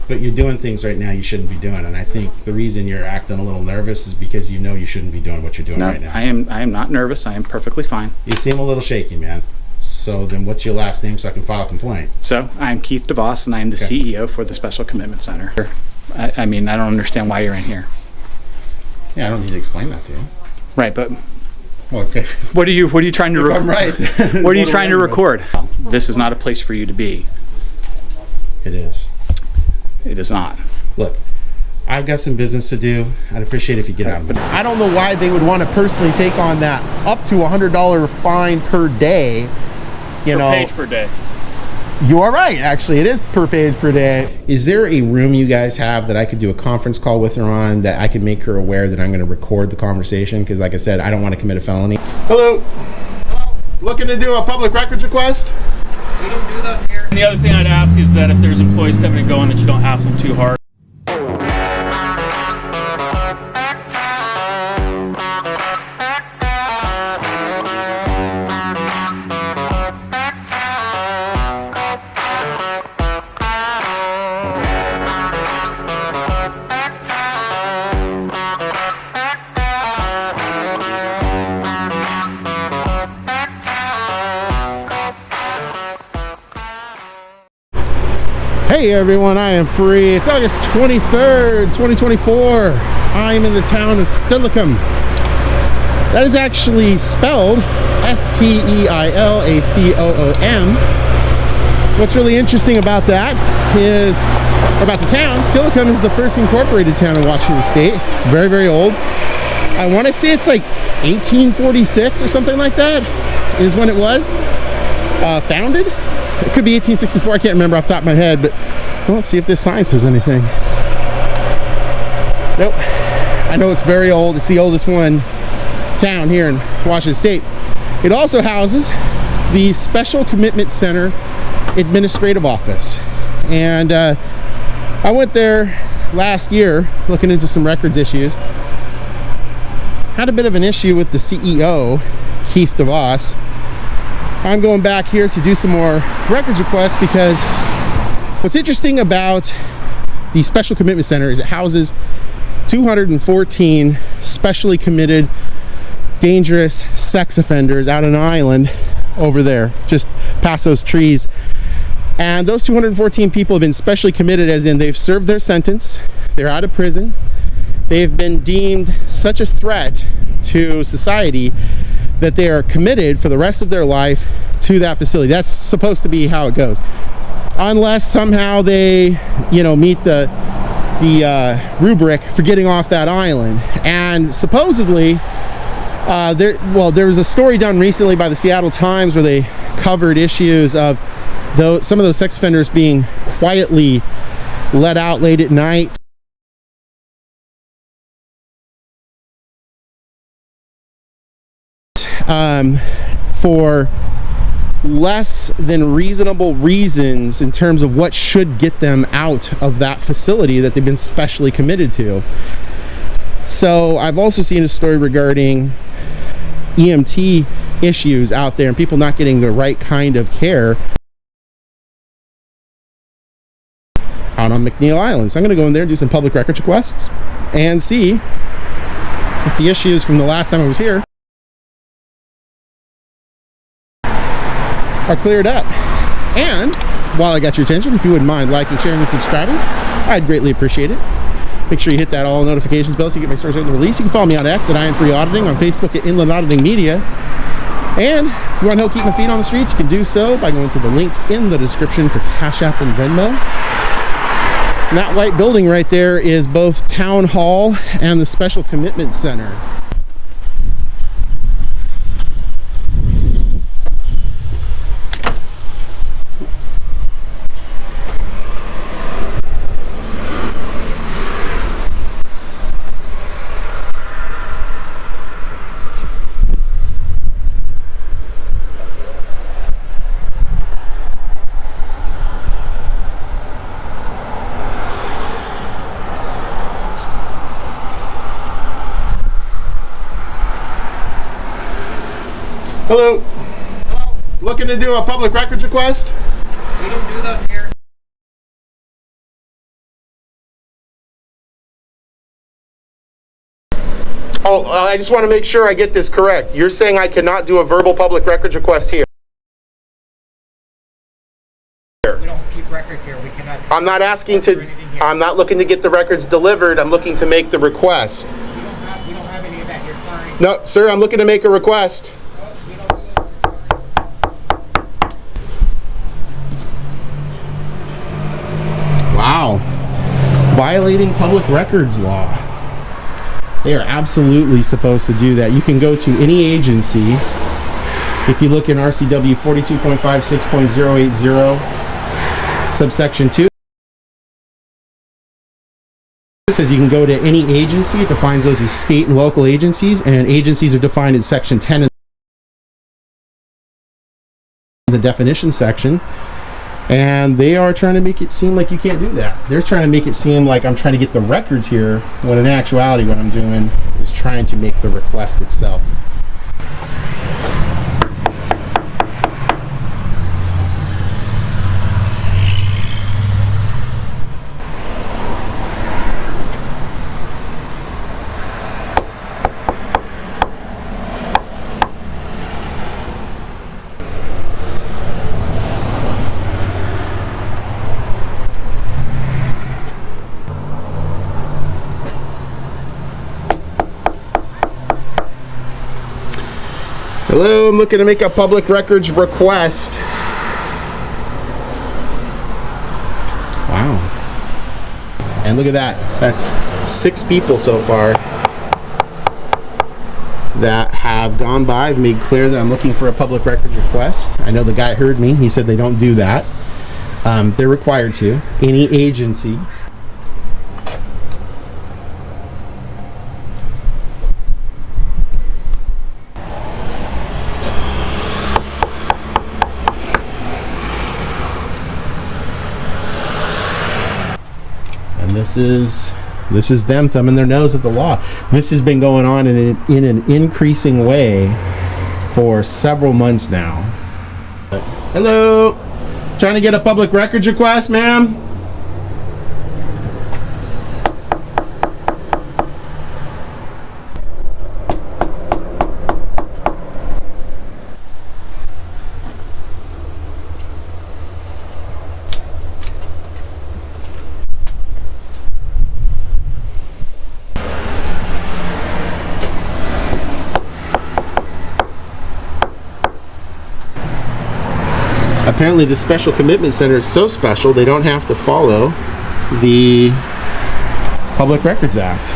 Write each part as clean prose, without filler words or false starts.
But you're doing things right now you shouldn't be doing, and I think the reason you're acting a little nervous is because you know you shouldn't be doing what you're doing right now. I am not nervous. I am perfectly fine. You seem a little shaky, man. So then what's your last name so I can file a complaint? So I'm Keith DeVos, and I'm the CEO for the Special Commitment Center. I mean, I don't understand why you're in here. Yeah, I don't need to explain that to you. Right, but okay. What are you trying to record? I'm right. What are you trying to record? This is not a place for you to be. It is. It is not. Look, I've got some business to do. I'd appreciate it if you get out of it. I don't know why they would want to personally take on that up to $100 fine per day. Per page per day. You are right, actually. It is per page per day. Is there a room you guys have that I could do a conference call with her on that I could make her aware that I'm going to record the conversation? Because like I said, I don't want to commit a felony. Hello. Hello. Looking to do a public records request? We don't do those here. And the other thing I'd ask is that if there's employees coming and going, that you don't hassle them too hard. Hey everyone, I am free. It's August 23rd, 2024. I'm in the town of Steilacoom. That is actually spelled S-T-E-I-L-A-C-O-O-M. What's really interesting about that is, about the town, Steilacoom is the first incorporated town in Washington State. It's very, very old. I want to say it's like 1846 or something like that is when it was founded. It could be 1864, I can't remember off the top of my head, but well, let's see if this sign says anything. Nope. I know it's very old. It's the oldest one town here in Washington State. It also houses the Special Commitment Center Administrative Office. And I went there last year looking into some records issues. Had a bit of an issue with the CEO, Keith DeVos. I'm going back here to do some more records requests because what's interesting about the Special Commitment Center is it houses 214 specially committed dangerous sex offenders out on an island over there, just past those trees. And those 214 people have been specially committed, as in they've served their sentence, they're out of prison, they've been deemed such a threat to society that they are committed for the rest of their life to that facility. That's supposed to be how it goes, unless somehow they, meet the rubric for getting off that island. And supposedly, there was a story done recently by the Seattle Times where they covered issues of some of those sex offenders being quietly let out late at night. For less than reasonable reasons in terms of what should get them out of that facility that they've been specially committed to. So I've also seen a story regarding EMT issues out there and people not getting the right kind of care out on McNeil Island. So I'm going to go in there and do some public records requests and see if the issues from the last time I was here are cleared up. And while I got your attention, if you wouldn't mind liking, sharing, and subscribing, I'd greatly appreciate it. Make sure you hit that all notifications bell so you get my stories right in the release. You can follow me on X at I.A.M Auditing, on Facebook at Inland Auditing Media. And if you want to help keep my feet on the streets, you can do so by going to the links in the description for Cash App and Venmo. And that white building right there is both Town Hall and the Special Commitment Center. Hello. Hello. Looking to do a public records request? We don't do those here. Oh, I just want to make sure I get this correct. You're saying I cannot do a verbal public records request here? We don't keep records here. We cannot. I'm not asking do to, anything here. I'm not looking to get the records delivered. I'm looking to make the request. We don't have any of that here. Sorry. No, sir, I'm looking to make a request. We don't. Wow. Violating public records law. They are absolutely supposed to do that. You can go to any agency. If you look in RCW 42.56.080, subsection 2, it says you can go to any agency. It defines those as state and local agencies, and agencies are defined in section 10 of the definition section. And they are trying to make it seem like you can't do that. They're trying to make it seem like I'm trying to get the records here, when in actuality what I'm doing is trying to make the request itself. Hello, I'm looking to make a public records request. Wow. And look at that. That's 6 people so far that have gone by. I've made clear that I'm looking for a public records request. I know the guy heard me. He said they don't do that. They're required to. Any agency. This is them thumbing their nose at the law. This has been going on in an increasing way for several months now. Hello, trying to get a public records request, ma'am? Apparently the Special Commitment Center is so special they don't have to follow the Public Records Act.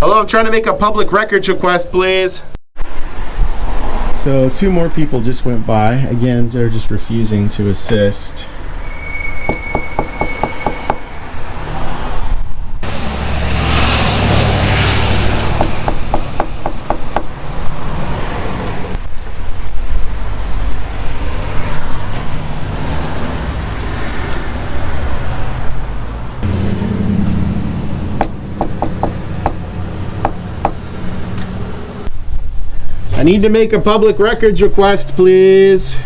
Hello, I'm trying to make a public records request, please. So 2 more people just went by. Again, they're just refusing to assist. I need to make a public records request, please.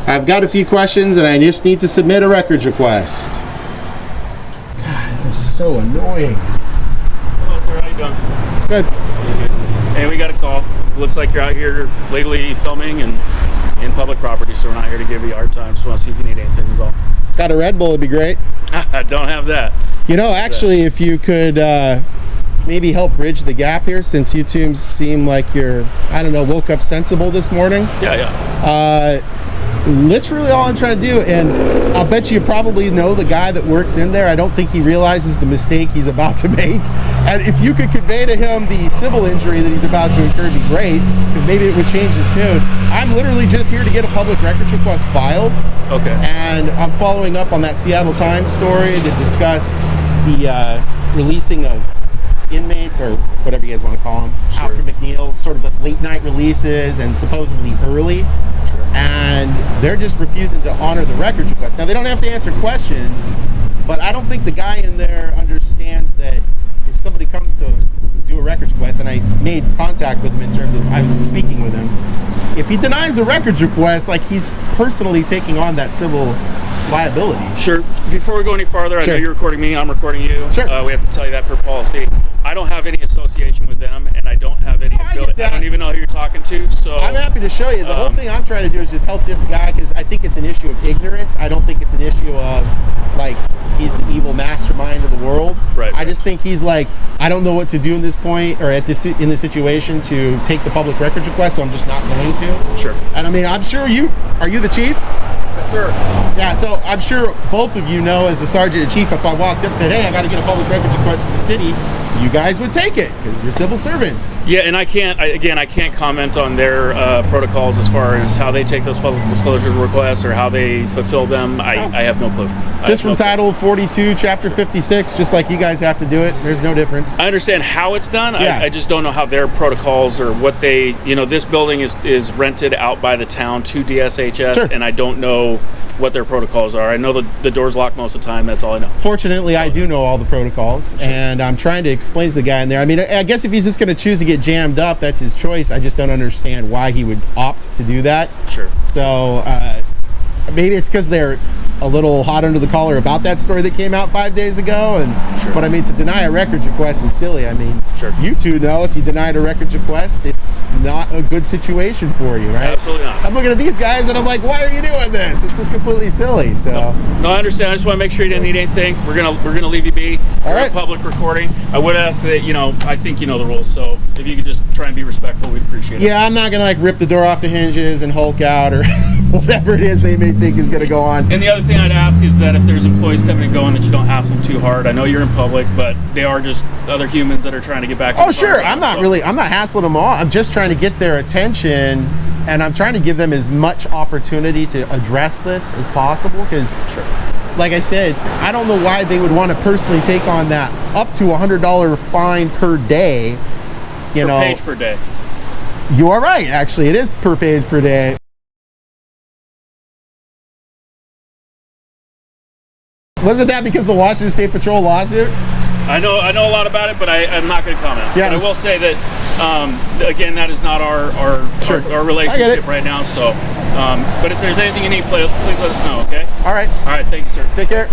I've got a few questions and I just need to submit a records request. God, that's so annoying. Hello, sir. How you doing? Good. Hey, we got a call. Looks like you're out here legally filming and in public property, so we're not here to give you a hard time. Just want to see if you need anything is all. Got a Red Bull, it'd be great. I don't have that. You know, actually, if you could maybe help bridge the gap here, since you two seem like you're, I don't know, woke up sensible this morning. Yeah. Literally all I'm trying to do, and I'll bet you probably know the guy that works in there. I don't think he realizes the mistake he's about to make. And if you could convey to him the civil injury that he's about to incur, it'd be great, because maybe it would change his tune. I'm literally just here to get a public records request filed. Okay. And I'm following up on that Seattle Times story that discussed the releasing of inmates, or whatever you guys want to call them, Sure. out from McNeil, sort of like late night releases and supposedly early. Sure. And they're just refusing to honor the records request. Now, they don't have to answer questions, but I don't think the guy in there understands that if somebody comes to do a records request, and I made contact with him in terms of I was speaking with him, if he denies a records request, like he's personally taking on that civil liability. Sure. Before we go any farther, I know you're recording me, I'm recording you. Sure. We have to tell you that per policy. I don't have any association with them, and I don't have any ability. I don't even know who you're talking to, so... I'm happy to show you. The whole thing I'm trying to do is just help this guy, because I think it's an issue of ignorance. I don't think it's an issue of, like, he's the evil mastermind of the world. Right. I just think he's like, I don't know what to do in this point, or in this situation to take the public records request, so I'm just not going to. Sure. And I mean, I'm sure are you the chief? Yes, sir. Yeah, so I'm sure both of you know, as the sergeant and chief, if I walked up and said, hey, I got to get a public records request for the city, you guys would take it because you're civil servants. Yeah, and I can't comment on their protocols as far as how they take those public disclosure requests or how they fulfill them. I have no clue. Just from Title 42, Chapter 56, just like you guys have to do it. There's no difference. I understand how it's done. Yeah. I just don't know how their protocols or what they, this building is rented out by the town to DSHS, Sure. and I don't know what their protocols are. I know the door's locked most of the time. That's all I know. Fortunately, I do know all the protocols, and I'm trying to explain to the guy in there. I mean, I guess if he's just going to choose to get jammed up, that's his choice. I just don't understand why he would opt to do that. Sure. So maybe it's because they're a little hot under the collar about that story that came out 5 days ago. And Sure. But I mean, to deny a records request is silly. I mean, Sure. You two know if you denied a records request, it's not a good situation for you, right? Absolutely not. I'm looking at these guys and I'm like, why are you doing this? It's just completely silly. So No, I understand. I just want to make sure you didn't need anything. We're gonna leave you be. All We're right. a public recording. I would ask that I think you know the rules. So if you could just try and be respectful, we'd appreciate it. yeah, I'm not gonna like rip the door off the hinges and Hulk out or whatever it is they may think is gonna go on. And the other thing I'd ask is that if there's employees coming and going, that you don't hassle them too hard. I know you're in public, but they are just other humans that are trying to get back to Oh the sure, farm. I'm not hassling them all. I'm just trying to get their attention, and I'm trying to give them as much opportunity to address this as possible, because like I said, I don't know why they would want to personally take on that up to $100 fine per day. Per page per day. You are right, actually. It is per page per day. Wasn't that because of the Washington State Patrol lawsuit? I know a lot about it, but I'm not going to comment. Yeah, but I will say that again, that is not our relationship right now. So, but if there's anything you need, please let us know. Okay. All right. All right. Thank you, sir. Take care.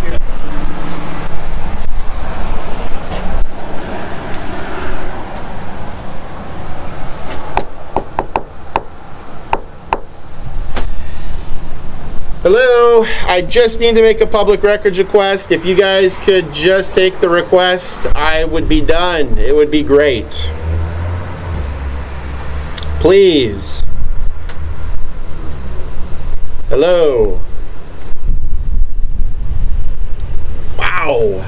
Hello, I just need to make a public records request. If you guys could just take the request, I would be done. It would be great. Please. Hello. Wow.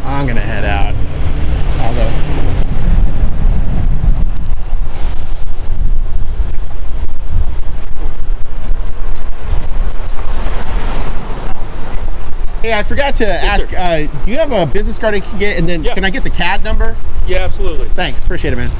I'm gonna head out. Although. Hey, I forgot to ask, do you have a business card I can get? And then can I get the CAD number? Yeah, absolutely. Thanks, appreciate it, man.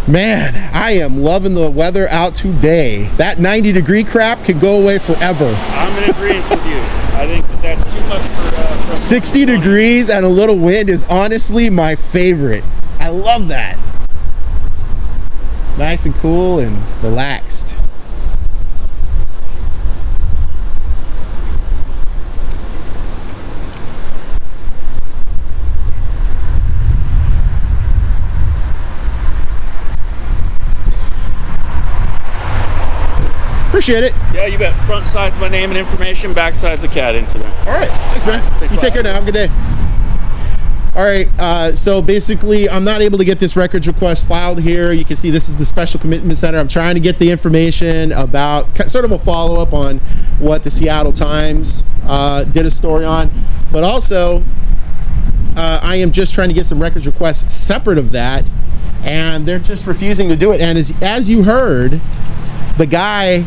Man, I am loving the weather out today. That 90-degree crap could go away forever. I'm in agreement with you. I think that's too much for 60 degrees and a little wind is honestly my favorite. I love that. Nice and cool and relaxed. Appreciate it. Yeah, you bet. Front side's my name and information, back side's a CAD incident. All right. Thanks, man. Thanks You take care now. Have a good day. All right. So basically, I'm not able to get this records request filed here. You can see this is the Special Commitment Center. I'm trying to get the information about sort of a follow-up on what the Seattle Times did a story on. But also, I am just trying to get some records requests separate of that. And they're just refusing to do it. And as you heard, the guy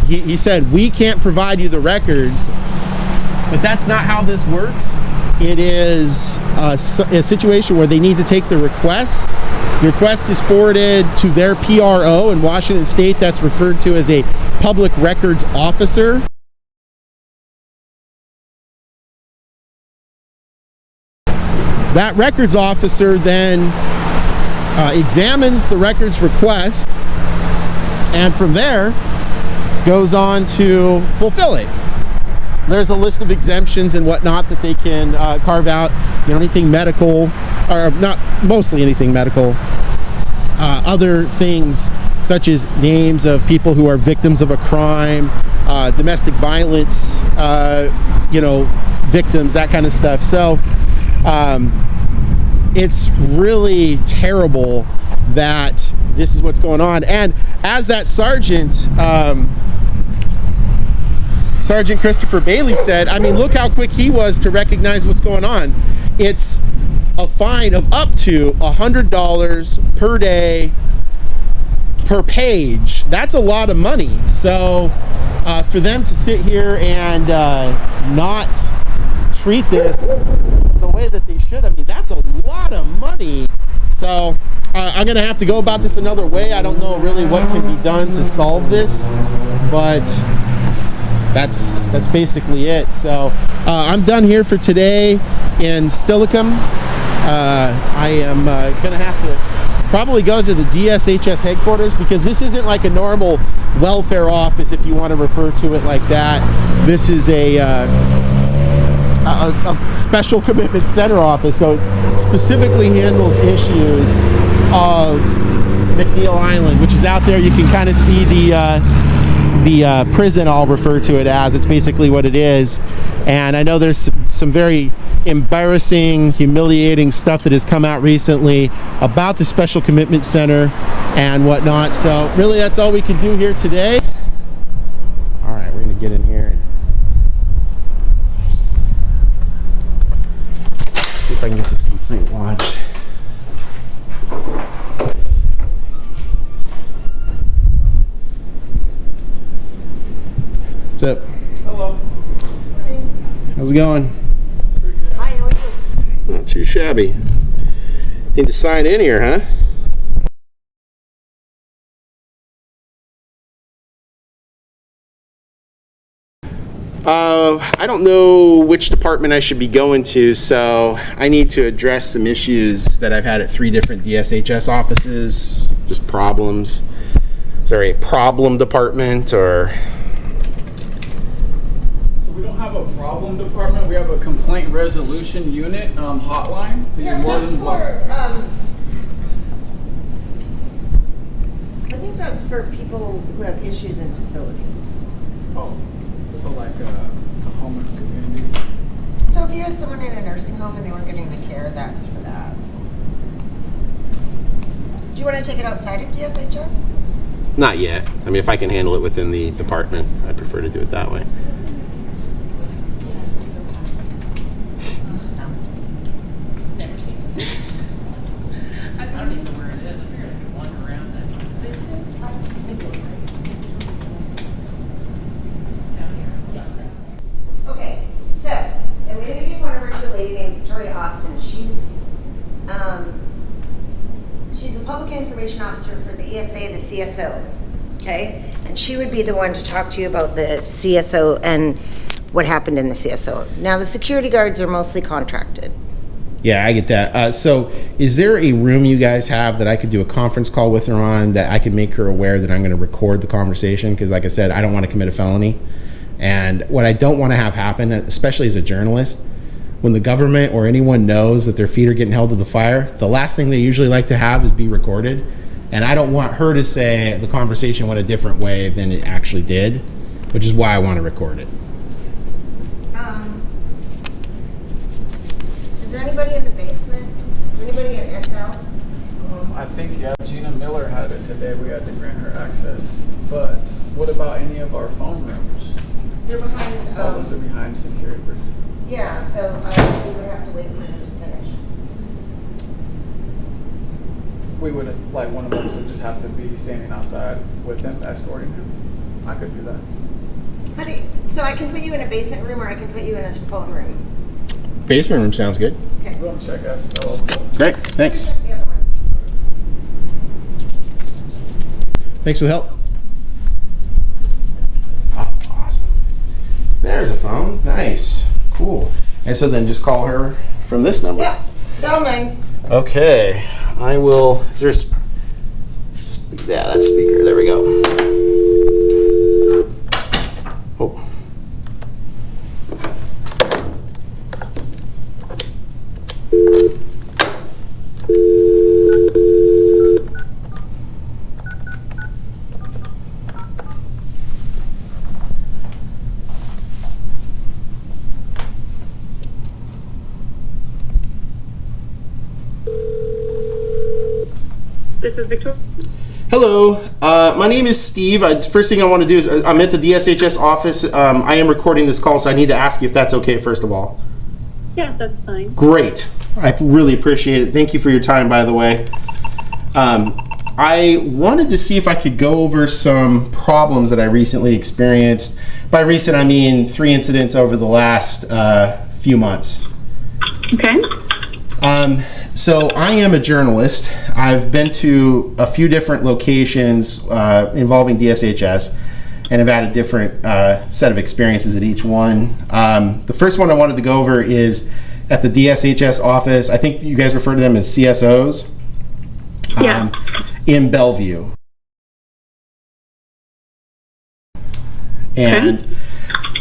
he said, we can't provide you the records, but that's not how this works. It is a situation where they need to take the request. The request is forwarded to their PRO in Washington State. That's referred to as a public records officer. That records officer then examines the records request, and from there goes on to fulfill it. There's a list of exemptions and whatnot that they can carve out. You know, anything medical, or not mostly anything medical. Other things such as names of people who are victims of a crime, domestic violence, you know, victims, that kind of stuff. So it's really terrible that this is what's going on. And as that sergeant, Sergeant Christopher Bailey said, I mean, look how quick he was to recognize what's going on. It's a fine of up to $100 per day per page. That's a lot of money. So for them to sit here and not treat this the way that they should, I mean, that's a lot of money. So I'm gonna have to go about this another way. I don't know really what can be done to solve this, but that's basically it. So I'm done here for today in Steilacoom. I am gonna have to probably go to the DSHS headquarters, because this isn't like a normal welfare office, if you want to refer to it like that. This is a special commitment center office, so it specifically handles issues of McNeil Island, which is out there. You can kind of see the prison, I'll refer to it as. It's basically what it is. And I know there's some very embarrassing, humiliating stuff that has come out recently about the Special Commitment Center and whatnot. So really, that's all we can do here today. All right, we're gonna get in here and see if I can get this complaint lodged. What's up? Hello. How's it going? Hi, how are you? Not too shabby. Need to sign in here, huh? I don't know which department I should be going to, so I need to address some issues that I've had at 3 different DSHS offices, just problems. Is there a problem department, or? So we don't have a problem department. We have a complaint resolution unit hotline. Yeah, that's for, I think that's for people who have issues in facilities. Oh, so like a home and community. So if you had someone in a nursing home and they weren't getting the care, that's for that. Do you want to take it outside of DSHS? Not yet. I mean, if I can handle it within the department, I prefer to do it that way. I don't even know where it is. I figured I could wander around that. Okay, so I'm going to give you one over to a lady named Victoria Austin. She's a public information officer for the ESA, the CSO. Okay, and she would be the one to talk to you about the CSO and what happened in the CSO. Now, the security guards are mostly contracted. Yeah, I get that. So is there a room you guys have that I could do a conference call with her on, that I could make her aware that I'm going to record the conversation? Because like I said, I don't want to commit a felony. And what I don't want to have happen, especially as a journalist, when the government or anyone knows that their feet are getting held to the fire, the last thing they usually like to have is be recorded. And I don't want her to say the conversation went a different way than it actually did, which is why I want to record it. Is there anybody in the basement? Is there anybody in SL? I think, yeah, Gina Miller had it today. We had to grant her access. But what about any of our phone rooms? They're behind. All those are behind security. Yeah, so we would have to wait for him to finish. We would, like, one of us would just have to be standing outside with him, escorting him. I could do that. So I can put you in a basement room, or I can put you in a phone room. Basement room sounds good. Okay. Go and check us. Great, thanks. Check the other one. Thanks for the help. Oh, awesome. There's a phone. Nice. Cool. And so then just call her from this number? Yeah. Don't mind. Okay, I will. Is there? Yeah, that's speaker. There we go. Oh. This is Victoria. Hello, my name is Steve. First thing I want to do is I'm at the DSHS office. I am recording this call, so I need to ask you if that's okay, first of all. Yeah, that's fine. Great. I really appreciate it. Thank you for your time, by the way. I wanted to see if I could go over some problems that I recently experienced. By recent, I mean 3 incidents over the last few months. Okay. So I am a journalist. I've been to a few different locations involving DSHS and have had a different set of experiences at each one. The first one I wanted to go over is at the DSHS office. I think you guys refer to them as CSOs. Yeah. In Bellevue. And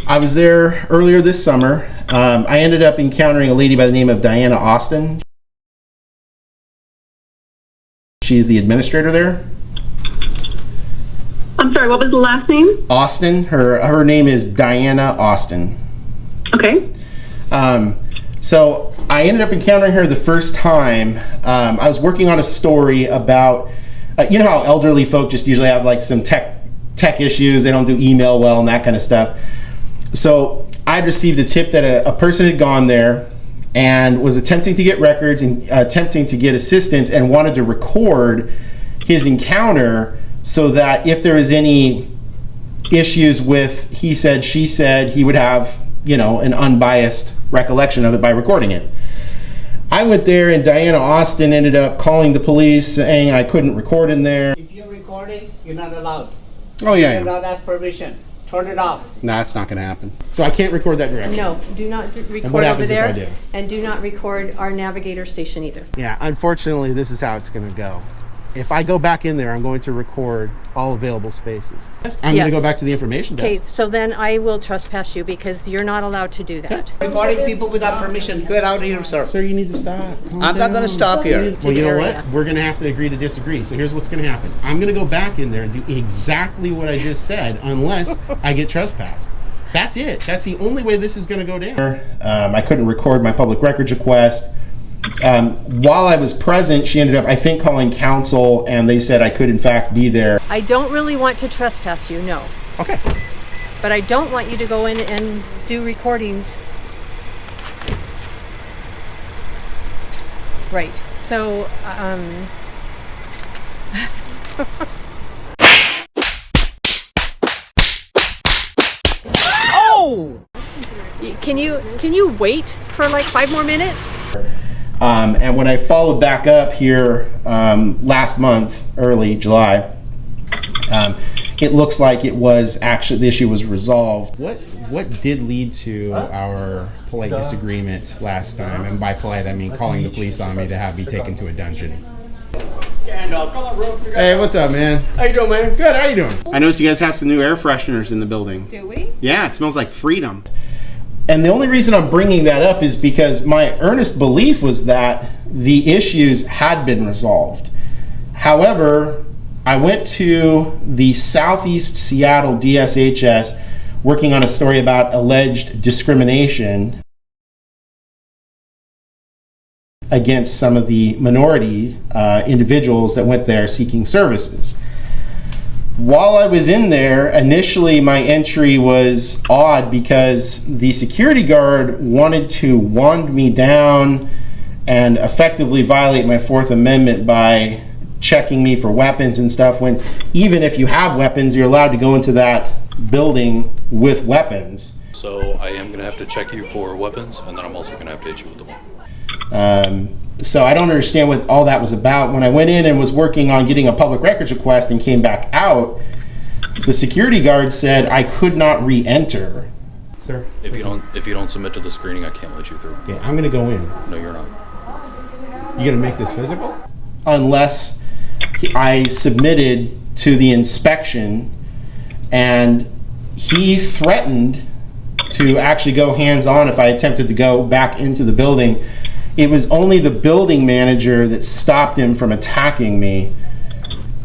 I was there earlier this summer. I ended up encountering a lady by the name of Diana Austin. She's the administrator there. I'm sorry, what was the last name? Austin. Her name is Diana Austin. Okay. So I ended up encountering her the first time. I was working on a story about, you know how elderly folk just usually have like some tech issues. They don't do email well and that kind of stuff. So I'd received a tip that a person had gone there and was attempting to get records and attempting to get assistance and wanted to record his encounter so that if there was any issues with he said, she said, he would have, you know, an unbiased recollection of it by recording it. I went there and Diana Austin ended up calling the police saying I couldn't record in there. If you're recording, you're not allowed. Oh yeah. You're not asked permission. Turn it off. No, that's not going to happen. So I can't record that direction. No, do not record what over happens if I there. do? And do not record our navigator station either. Yeah, unfortunately, this is how it's going to go. If I go back in there, I'm going to record all available spaces. I'm going to go back to the information Okay, desk. so then I will trespass you because you're not allowed to do that. Recording people without permission. Get out of here, sir. Sir, you need to stop. Calm I'm not going to down. stop here. Well, you know area. what? We're going to have to agree to disagree. So here's what's going to happen. I'm going to go back in there and do exactly what I just said unless I get trespassed. That's it. That's the only way this is going to go down. I couldn't record my public records request. While I was present, she ended up, I think, calling counsel, and they said I could, in fact, be there. I don't really want to trespass you, no. Okay. But I don't want you to go in and do recordings. Right, so, Oh! Can you wait for like 5 more minutes? And when I followed back up here last month, early July, it looks like it was actually, the issue was resolved. What did lead to our polite disagreement last time? And by polite, I mean calling the police on me to have me taken to a dungeon. Hey, what's up, man? How you doing, man? Good, how you doing? I noticed you guys have some new air fresheners in the building. Do we? Yeah, it smells like freedom. And the only reason I'm bringing that up is because my earnest belief was that the issues had been resolved. However, I went to the Southeast Seattle DSHS working on a story about alleged discrimination against some of the minority individuals that went there seeking services. While I was in there, initially my entry was odd because the security guard wanted to wand me down and effectively violate my Fourth Amendment by checking me for weapons and stuff, when even if you have weapons, you're allowed to go into that building with weapons. So I am going to have to check you for weapons, and then I'm also going to have to hit you with them all. So I don't understand what all that was about. When I went in and was working on getting a public records request and came back out, the security guard said I could not re-enter. Sir? If you don't submit to the screening, I can't let you through. Yeah, I'm going to go in. No, you're not. You gonna make this physical? Unless I submitted to the inspection, and he threatened to actually go hands-on if I attempted to go back into the building. It was only the building manager that stopped him from attacking me.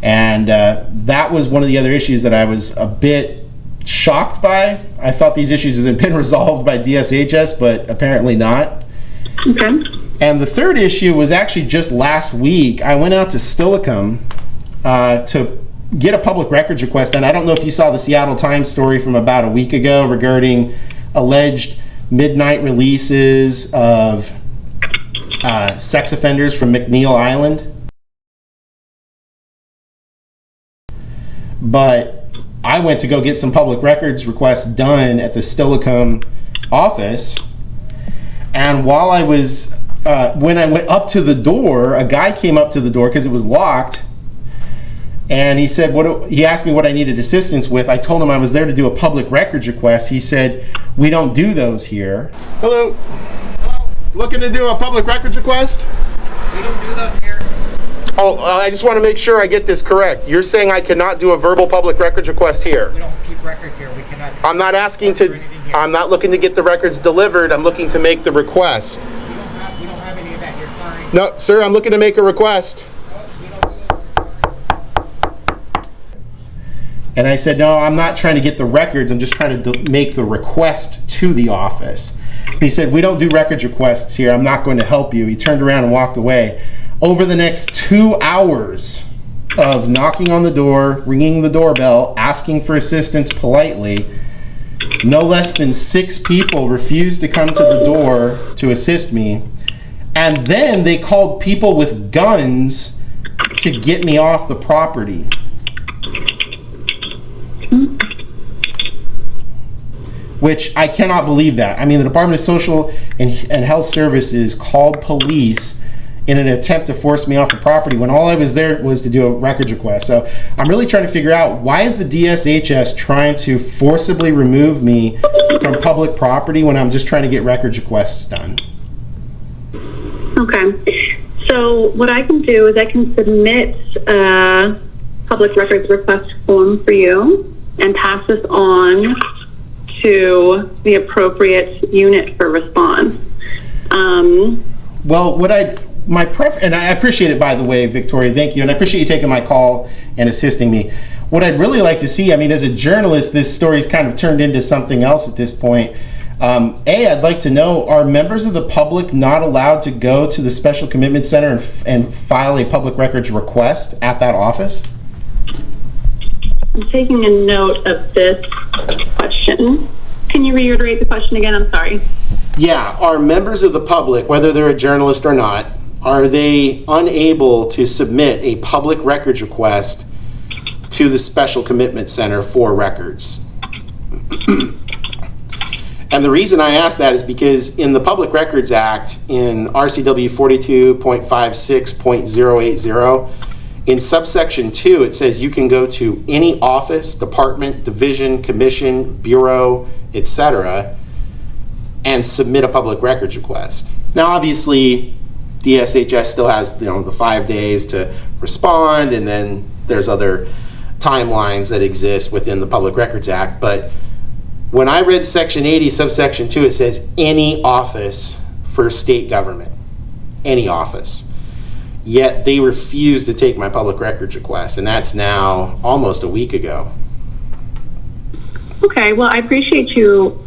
And that was one of the other issues that I was a bit shocked by. I thought these issues had been resolved by DSHS, but apparently not. Okay. And the third issue was actually just last week. I went out to Steilacoom to get a public records request, and I don't know if you saw the Seattle Times story from about a week ago regarding alleged midnight releases of sex offenders from McNeil Island. But I went to go get some public records requests done at the Steilacoom office, and while I was when I went up to the door, a guy came up to the door because it was locked, and he said, he asked me what I needed assistance with. I told him I was there to do a public records request. He said, "We don't do those here." Hello. Hello. Looking to do a public records request? We don't do those here. Oh, I just want to make sure I get this correct. You're saying I cannot do a verbal public records request here? We don't keep records here. We cannot. I'm not asking to, I'm not looking to get the records delivered. I'm looking to make the request. We don't have any of that here. Sorry. No, sir, I'm looking to make a request. We don't do those. And I said, no, I'm not trying to get the records. I'm just trying to make the request to the office. He said, "We don't do records requests here. I'm not going to help you." He turned around and walked away. Over the next 2 hours of knocking on the door, ringing the doorbell, asking for assistance politely, no less than 6 people refused to come to the door to assist me. And then they called people with guns to get me off the property. Which I cannot believe that. I mean, the Department of Social and Health Services called police in an attempt to force me off the property when all I was there was to do a records request. So I'm really trying to figure out, why is the DSHS trying to forcibly remove me from public property when I'm just trying to get records requests done? Okay. So what I can do is I can submit a public records request form for you and pass this on to the appropriate unit for response. Well, and I appreciate it, by the way, Victoria, thank you, and I appreciate you taking my call and assisting me. What I'd really like to see, I mean, as a journalist, this story's kind of turned into something else at this point. I'd like to know, are members of the public not allowed to go to the Special Commitment Center and file a public records request at that office? I'm taking a note of this question. Can you reiterate the question again? I'm sorry. Yeah, are members of the public, whether they're a journalist or not, are they unable to submit a public records request to the Special Commitment Center for records? And the reason I ask that is because in the Public Records Act, in RCW 42.56.080, in subsection 2, it says you can go to any office, department, division, commission, bureau, etc., and submit a public records request. Now, obviously, DSHS still has, the 5 days to respond, and then there's other timelines that exist within the Public Records Act. But when I read Section 80, subsection 2, it says any office for state government, any office. Yet they refused to take my public records request, and that's now almost a week ago. Okay, well, I appreciate you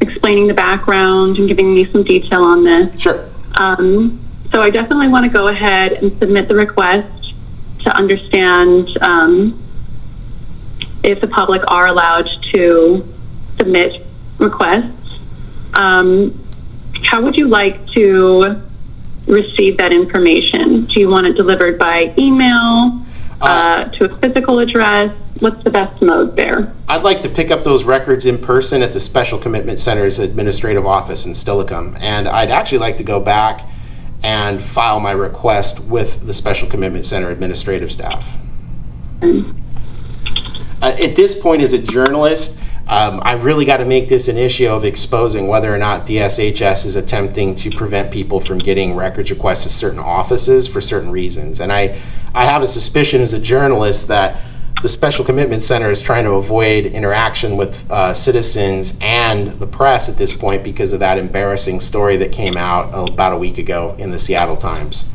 explaining the background and giving me some detail on this. Sure. So I definitely want to go ahead and submit the request to understand if the public are allowed to submit requests. How would you like to receive that information? Do you want it delivered by email, to a physical address? What's the best mode there? I'd like to pick up those records in person at the Special Commitment Center's administrative office in Steilacoom, and I'd actually like to go back and file my request with the Special Commitment Center administrative staff. At this point, as a journalist, I've really got to make this an issue of exposing whether or not DSHS is attempting to prevent people from getting records requests to certain offices for certain reasons. And I have a suspicion as a journalist that the Special Commitment Center is trying to avoid interaction with citizens and the press at this point because of that embarrassing story that came out about a week ago in the Seattle Times.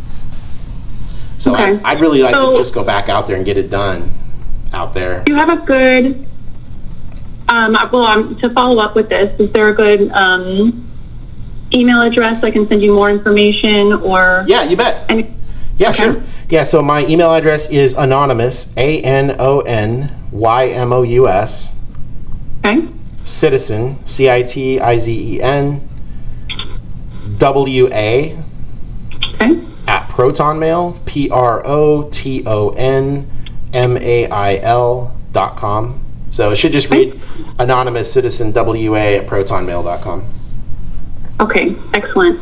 So Okay. I'd really like to just go back out there and get it done out there. Do you have a good, to follow up with this, is there a good email address I can send you more information or? Yeah, you bet. Yeah, okay. Sure. Yeah, so my email address is anonymous, ANONYMOUS, okay. citizen, CITIZEN, WA, okay. at protonmail, PROTONMAIL.com. So it should just read anonymous citizen WA at protonmail.com. Okay, excellent.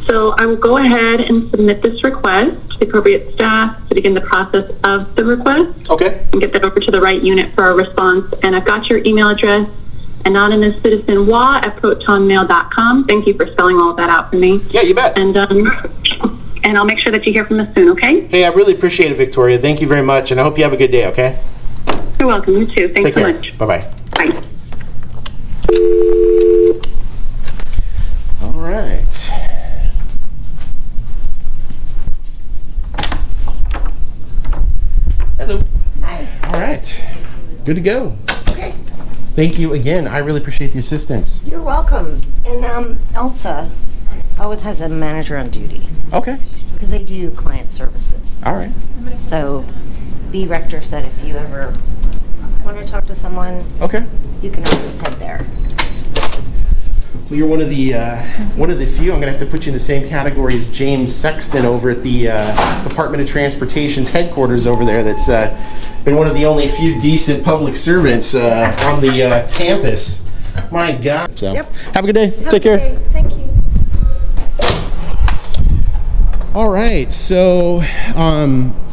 So I will go ahead and submit this request to the appropriate staff to begin the process of the request. Okay. And get that over to the right unit for a response. And I've got your email address, anonymouscitizenwa@protonmail.com. Thank you for spelling all of that out for me. Yeah, you bet. And I'll make sure that you hear from us soon, okay? Hey, I really appreciate it, Victoria. Thank you very much, and I hope you have a good day, okay? You're welcome. You too. Thanks so much. Bye-bye. Bye. All right. Hello. Hi. All right. Good to go. Okay. Thank you again. I really appreciate the assistance. You're welcome. And Elsa always has a manager on duty Okay. because they do client services. All right. So B. Rector said if you ever want to talk to someone, Okay. you can always head there. Well, you're one of the few. I'm gonna have to put you in the same category as James Sexton over at the Department of Transportation's headquarters over there. That's been one of the only few decent public servants on the campus. My God. So, Yep. have a good day. Take care. Okay, thank you. All right, so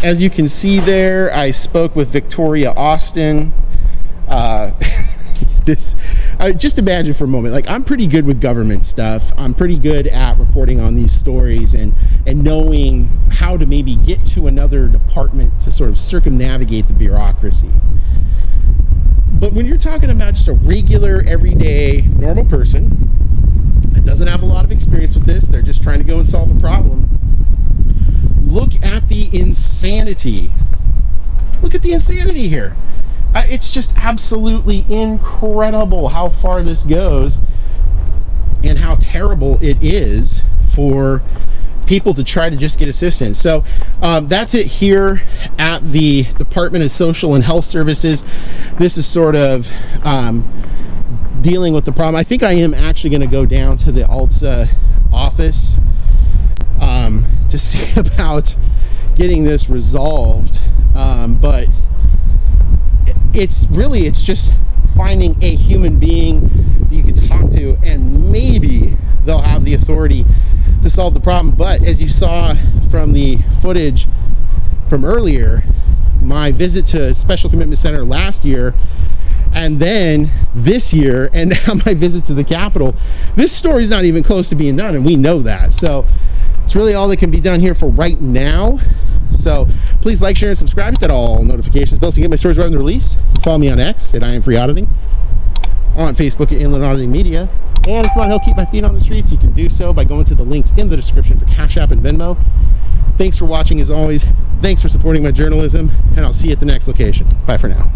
as you can see there, I spoke with Victoria Austin. Just imagine for a moment, like I'm pretty good with government stuff. I'm pretty good at reporting on these stories and knowing how to maybe get to another department to sort of circumnavigate the bureaucracy. But when you're talking about just a regular, everyday, normal person that doesn't have a lot of experience with this, they're just trying to go and solve a problem. Look at the insanity. Look at the insanity here. It's just absolutely incredible how far this goes and how terrible it is for people to try to just get assistance. So that's it here at the Department of Social and Health Services. This is sort of dealing with the problem. I think I am actually going to go down to the ALTSA office to see about getting this resolved. But it's just finding a human being that you can talk to, and maybe they'll have the authority to solve the problem. But as you saw from the footage from earlier, my visit to Special Commitment Center last year, and then this year, and now my visit to the Capitol, this story's not even close to being done, and we know that. So it's really all that can be done here for right now. So please like, share, and subscribe. Hit that all notifications bell so you get my stories right when they're released. Follow me on X at I.A.M Auditing, on Facebook at Inland Auditing Media. And if you want to help keep my feet on the streets, you can do so by going to the links in the description for Cash App and Venmo. Thanks for watching as always. Thanks for supporting my journalism, and I'll see you at the next location. Bye for now.